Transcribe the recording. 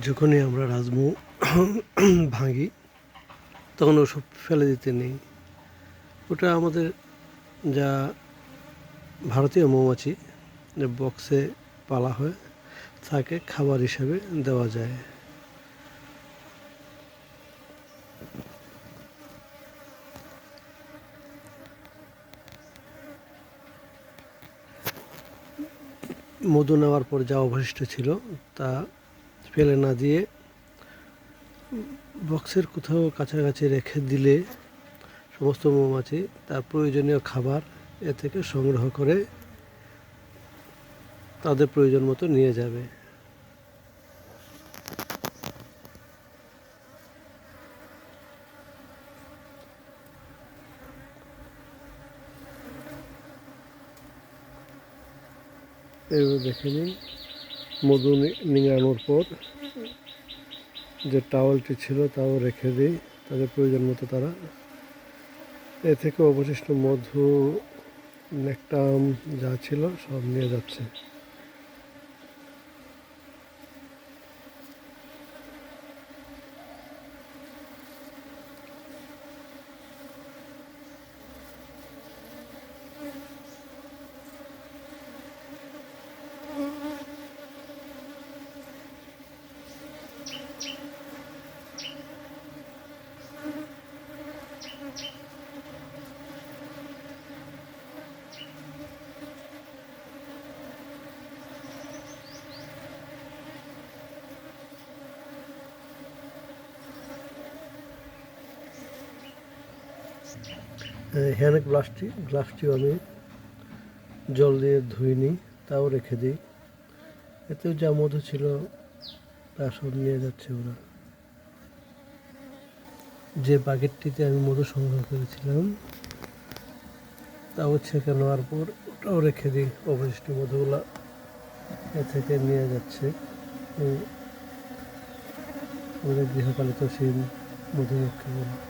যখনই আমরা রাজমৌ ভাঙি তখন ওসব ফেলে দিতে নেই। ওটা আমাদের যা ভারতীয় মৌমাছি যে বক্সে পালা হয় তাকে খাবার হিসাবে দেওয়া যায়। মধু নেওয়ার পর যা অবশিষ্ট ছিল তা ফেলে না দিয়ে বক্সের কোথাও কাছাকাছি রেখে দিলে সমস্ত মৌমাছি তার প্রয়োজনীয় খাবার এ থেকে সংগ্রহ করে তাদের প্রয়োজন মতো নিয়ে যাবে। এইভাবে দেখে নিন মধু নিংড়ানোর পর যে টাওয়ালটি ছিল তাও রেখে দিই, তাদের প্রয়োজন মতো তারা এ থেকে অবশিষ্ট মধু নেকটাম যা ছিল সব নিয়ে যাচ্ছে। হ্যান্ড গ্লাসটিও আমি জল দিয়ে ধুইনি, তাও রেখে দিই। এতেও যা মধু ছিল তা সব নিয়ে যাচ্ছে ওরা। যে বাকেটটিতে আমি মধু সংগ্রহ করেছিলাম তাও ছেঁকে নেওয়ার পর ওটাও রেখে দিই, অবশিষ্ট মধুগুলা এ থেকে নিয়ে যাচ্ছে। আমাদের গৃহপালিত শিম মধুমক্ষিগুলো।